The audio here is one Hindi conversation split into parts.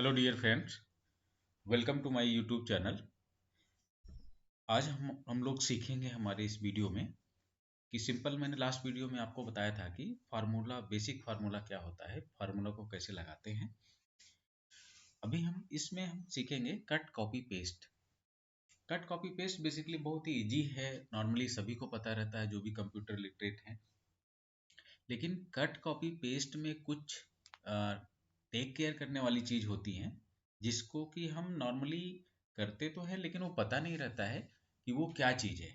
Hello dear friends, welcome to my YouTube channel. आज हम लोग सीखेंगे हमारे इस वीडियो में कि सिंपल, मैंने लास्ट वीडियो में आपको बताया था कि फार्मूला, बेसिक फार्मूला क्या होता है, फार्मूला को कैसे लगाते हैं। अभी हम सीखेंगे cut copy paste. Cut copy paste basically बहुत ही इजी है, नॉर्मली सभी को पता रहता है जो भी कंप्यूटर लिटरेट हैं। लेकिन कट कॉपी पेस्ट में कुछ टेक केयर करने वाली चीज़ होती हैं जिसको कि हम नॉर्मली करते तो हैं लेकिन वो पता नहीं रहता है कि वो क्या चीज़ है।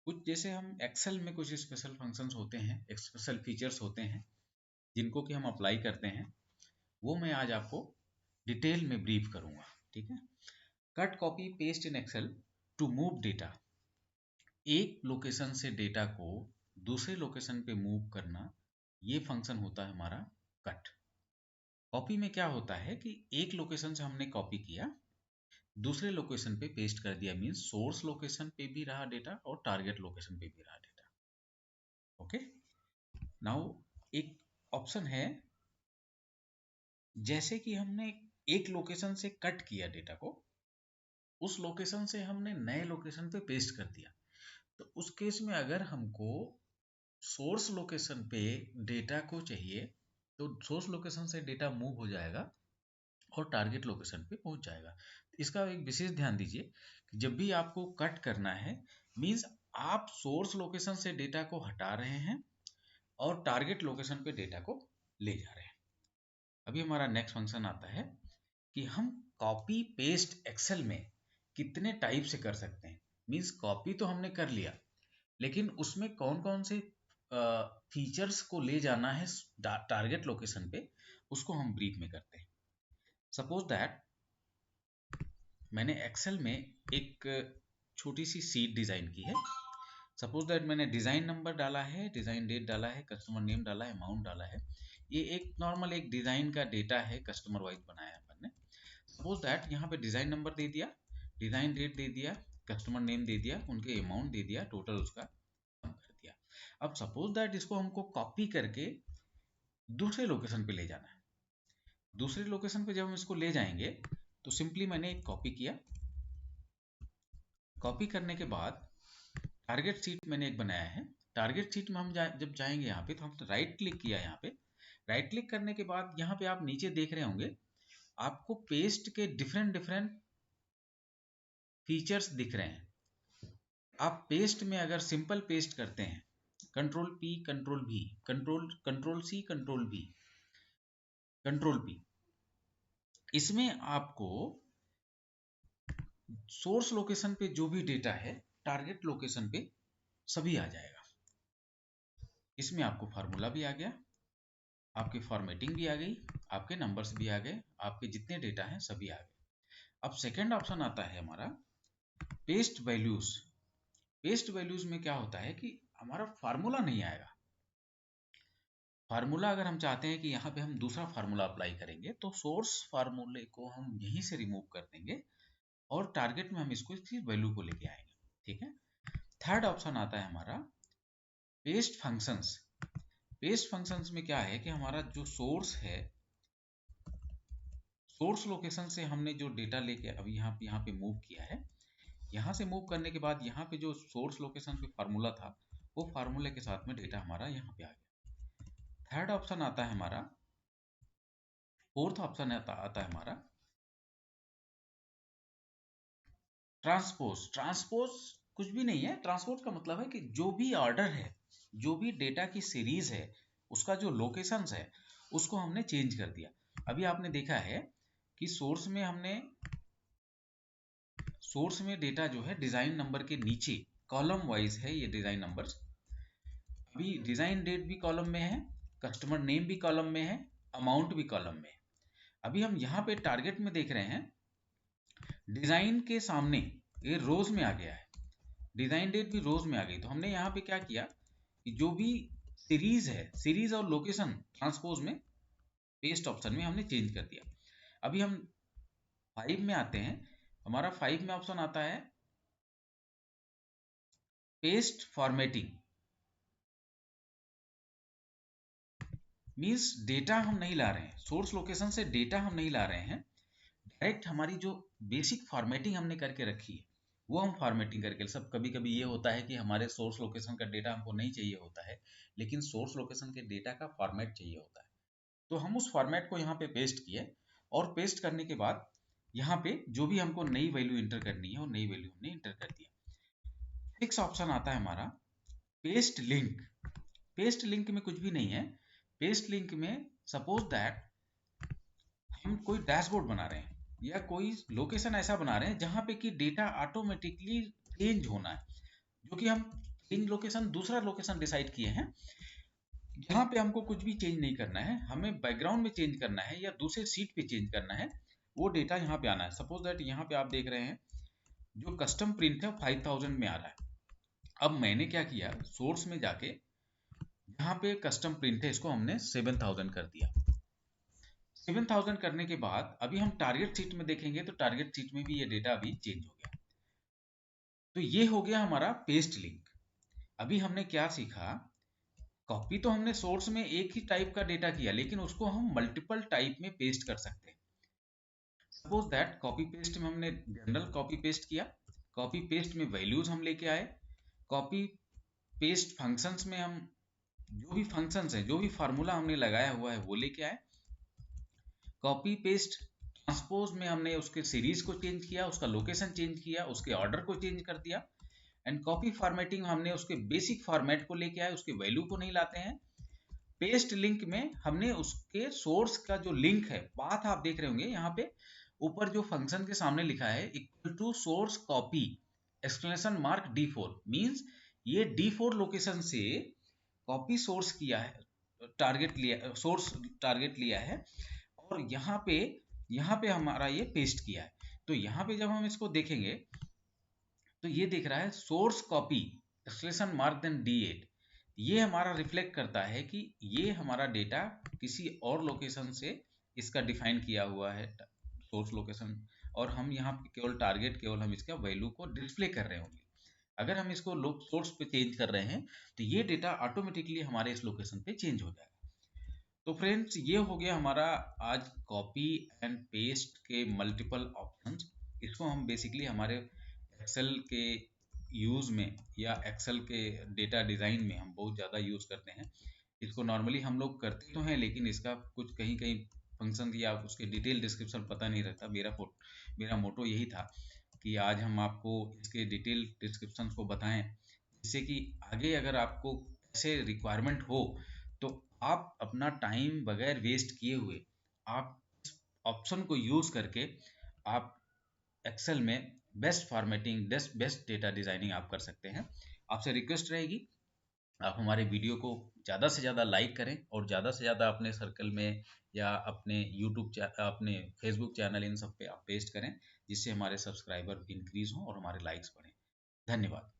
कुछ जैसे हम एक्सेल में कुछ स्पेशल फंक्शंस होते हैं, स्पेशल फीचर्स होते हैं जिनको कि हम अप्लाई करते हैं, वो मैं आज आपको डिटेल में ब्रीफ करूंगा। ठीक है। Cut copy paste in Excel to move data. एक लोकेशन से डेटा को दूसरे लोकेशन पे मूव करना, ये फंक्शन होता है हमारा कट। कॉपी में क्या होता है कि एक लोकेशन से हमने कॉपी किया, दूसरे लोकेशन पे पेस्ट कर दिया, मीन्स सोर्स लोकेशन पे भी रहा डेटा और टारगेट लोकेशन पे भी रहा डेटा। ओके। नाउ एक ऑप्शन है, जैसे कि हमने एक लोकेशन से कट किया डेटा को, उस लोकेशन से हमने नए लोकेशन पे पेस्ट कर दिया, तो उस केस में अगर हमको सोर्स लोकेशन पे डेटा को चाहिए तो सोर्स लोकेशन से डेटा मूव हो जाएगा और टारगेट लोकेशन पे पहुंच जाएगा। इसका एक विशेष ध्यान दीजिए कि जब भी आपको कट करना है, मीन्स आप सोर्स लोकेशन से डेटा को हटा रहे हैं और टारगेट लोकेशन पे डेटा को ले जा रहे हैं। अभी हमारा नेक्स्ट फंक्शन आता है कि हम कॉपी पेस्ट एक्सेल में कितने टाइप से कर सकते हैं। मीन्स कॉपी तो हमने कर लिया, लेकिन उसमें कौन कौन से फीचर्स को ले जाना है टारगेट लोकेशन पे, उसको हम ब्रीफ में करते हैं। सपोज दैट मैंने एक्सेल में एक छोटी सी सीट डिज़ाइन की है। सपोज दैट मैंने डिज़ाइन नंबर डाला है, डिज़ाइन डेट डाला है, कस्टमर नेम डाला है, अमाउंट डाला है। ये एक नॉर्मल एक डिज़ाइन का डेटा है, कस्टमर वाइज बनाया है अपन ने। सपोज दैट यहाँ पे डिज़ाइन नंबर दे दिया, डिज़ाइन डेट दे दिया, कस्टमर नेम दे दिया, उनके अमाउंट दे दिया, टोटल उसका कर दिया। अब सपोज दैट इसको हमको कॉपी करके दूसरे लोकेशन पे ले जाना है। दूसरे लोकेशन पे जब हम इसको ले जाएंगे तो सिंपली मैंने एक कॉपी किया। कॉपी करने के बाद टारगेट सीट मैंने एक बनाया है। टारगेट सीट में हम जब जाएंगे यहाँ पे, तो हम राइट क्लिक किया यहाँ पे। राइट क्लिक करने के बाद यहाँ पे आप नीचे देख रहे होंगे, आपको पेस्ट के डिफरेंट डिफरेंट फीचर्स दिख रहे हैं। आप पेस्ट में अगर सिंपल पेस्ट करते हैं, कंट्रोल पी, कंट्रोल भी, कंट्रोल सी, कंट्रोल भी, कंट्रोल पी, इसमें आपको सोर्स लोकेशन पे जो भी डेटा है टारगेट लोकेशन पे सभी आ जाएगा। इसमें आपको फार्मूला भी आ गया, आपकी फॉर्मेटिंग भी आ गई, आपके नंबर्स भी आ गए, आपके जितने डेटा हैं सभी आ गए। अब सेकंड ऑप्शन आता है हमारा पेस्ट वैल्यूज। पेस्ट वैल्यूज में क्या होता है कि हमारा फार्मूला नहीं आएगा। फार्मूला अगर हम चाहते हैं कि यहाँ पे हम दूसरा फार्मूला अप्लाई करेंगे, तो सोर्स फार्मूले को हम यहीं से रिमूव कर देंगे और टारगेट में हम इसकी वैल्यू को लेके आएंगे। ठीक है। थर्ड ऑप्शन आता है हमारा पेस्ट फंक्शंस। पेस्ट फंक्शंस में क्या है कि हमारा जो सोर्स है, सोर्स लोकेशन से हमने जो डेटा लेके अभी यहाँ पे मूव किया है, यहाँ से मूव करने के बाद यहाँ पे जो सोर्स लोकेशन पे फार्मूला था, वो फार्मूले के साथ में डेटा हमारा यहाँ पे आ गया। थर्ड ऑप्शन आता है हमारा, फोर्थ ऑप्शन आता है हमारा ट्रांसपोज। ट्रांसपोज कुछ भी नहीं है। ट्रांसपोज का मतलब है कि जो भी ऑर्डर है, जो भी डेटा की सीरीज है, उसका जो लोकेशंस है, उसको हमने चेंज कर दिया। अभी आपने देखा है कि सोर्स में डेटा जो है डिजाइन नंबर के नीचे कॉलम वाइज है, ये डिजाइन नंबर्स। अभी डिजाइन डेट भी कॉलम में है, कस्टमर नेम भी कॉलम में है, अमाउंट भी कॉलम में है। अभी हम यहाँ पे टारगेट में देख रहे हैं, डिजाइन के सामने ये रोज में आ गया है, डिजाइन डेट भी रोज में आ गई। तो हमने यहाँ पे क्या किया कि जो भी सीरीज है, सीरीज और लोकेशन ट्रांसपोज में पेस्ट ऑप्शन में हमने चेंज कर दिया। अभी हम 5 में आते हैं। हमारा 5 में ऑप्शन आता है पेस्ट फॉर्मेटिंग। मीन्स डेटा हम नहीं ला रहे हैं, सोर्स लोकेशन से डेटा हम नहीं ला रहे हैं, डायरेक्ट हमारी जो बेसिक फॉर्मेटिंग हमने करके रखी है वो हम फॉर्मेटिंग करके सब। कभी कभी ये होता है कि हमारे सोर्स लोकेशन का डेटा हमको नहीं चाहिए होता है, लेकिन सोर्स लोकेशन के डेटा का फॉर्मेट चाहिए होता है, तो हम उस फॉर्मेट को यहाँ पे पेस्ट किए, और पेस्ट करने के बाद यहाँ पे जो भी हमको नई वैल्यू इंटर करनी है वो नई वैल्यू हमने इंटर कर दिया। फिक्स ऑप्शन आता है हमारा पेस्ट लिंक। पेस्ट लिंक में कुछ भी नहीं है। पेस्ट लिंक में सपोज दैट हम कोई डैशबोर्ड बना रहे हैं या कोई लोकेशन ऐसा बना रहे हैं जहां पे कि डेटा ऑटोमेटिकली चेंज होना है, जो कि हम चेंज लोकेशन दूसरा लोकेशन डिसाइड किए हैं, यहाँ पे हमको कुछ भी चेंज नहीं करना है, हमें बैकग्राउंड में चेंज करना है या दूसरे सीट पे चेंज करना है, वो डेटा यहाँ पे आना है। सपोज दैट यहाँ पे आप देख रहे हैं जो कस्टम प्रिंट है 5000 में आ रहा है। अब मैंने क्या किया, सोर्स में जाके यहाँ पे कस्टम प्रिंट है इसको हमने 7000 कर दिया। 7000 करने के बाद अभी हम टारगेट सीट में देखेंगे तो टारगेट सीट में भी ये डेटा अभी चेंज हो गया। तो ये हो गया हमारा पेस्ट लिंक। अभी हमने क्या सीखा, कॉपी तो हमने सोर्स में एक ही टाइप का डेटा किया, लेकिन उसको हम मल्टीपल टाइप में पेस्ट कर सकते हैं। सपोज दैट कॉपी पेस्ट में हमने जनरल कॉपी पेस्ट किया, कॉपी पेस्ट में वैल्यूज हम लेके आए, कॉपी पेस्ट फंक्शंस में हम जो भी फंक्शंस है जो भी फार्मूला हमने लगाया हुआ है वो लेके आए, कॉपी पेस्ट ट्रांसपोज में हमने उसके सीरीज को चेंज किया, उसका लोकेशन चेंज किया, उसके ऑर्डर को चेंज कर दिया, एंड कॉपी फॉर्मेटिंग हमने उसके बेसिक फॉर्मेट को लेके आए, उसके वैल्यू को नहीं लाते हैं। पेस्ट लिंक में हमने उसके सोर्स का जो लिंक है, बात आप देख रहे होंगे यहाँ पे ऊपर जो फंक्शन के सामने लिखा है equal to source copy exclamation mark D4, means ये D4 लोकेशन से कॉपी सोर्स किया है, टारगेट लिया, सोर्स टारगेट लिया है, और यहाँ पे हमारा ये पेस्ट किया है। तो यहाँ पे जब हम इसको देखेंगे तो ये दिख रहा है source copy exclamation mark then D8। ये हमारा रिफ्लेक्ट करता है कि ये हमारा डेटा किसी और लोकेशन से इसका डिफाइन किया हुआ है सोर्स लोकेशन, और हम यहाँ पे केवल टारगेट, केवल हम इसका वैल्यू को डिस्प्ले कर रहे होंगे। अगर हम इसको सोर्स पे चेंज कर रहे हैं तो ये डेटा ऑटोमेटिकली हमारे इस लोकेशन पे चेंज हो जाएगा। तो फ्रेंड्स ये हो गया हमारा आज कॉपी एंड पेस्ट के मल्टीपल ऑप्शंस। इसको हम बेसिकली हमारे एक्सेल के यूज़ में या एक्सेल के डेटा डिज़ाइन में हम बहुत ज़्यादा यूज़ करते हैं। इसको नॉर्मली हम लोग करते तो हैं, लेकिन इसका कुछ कहीं कहीं फंक्शन या उसके डिटेल डिस्क्रिप्शन पता नहीं रहता। मेरा मोटो यही था कि आज हम आपको इसके डिटेल डिस्क्रिप्शन को बताएं, जिससे कि आगे अगर आपको ऐसे रिक्वायरमेंट हो तो आप अपना टाइम बगैर वेस्ट किए हुए आप इस ऑप्शन को यूज़ करके आप एक्सेल में best formatting, best data designing आप कर सकते हैं। आपसे रिक्वेस्ट रहेगी आप हमारे वीडियो को ज़्यादा से ज़्यादा लाइक करें और ज़्यादा से ज़्यादा अपने सर्कल में या अपने अपने फेसबुक चैनल इन सब पे आप पेस्ट करें, जिससे हमारे सब्सक्राइबर इंक्रीज हों और हमारे लाइक्स बढ़ें। धन्यवाद।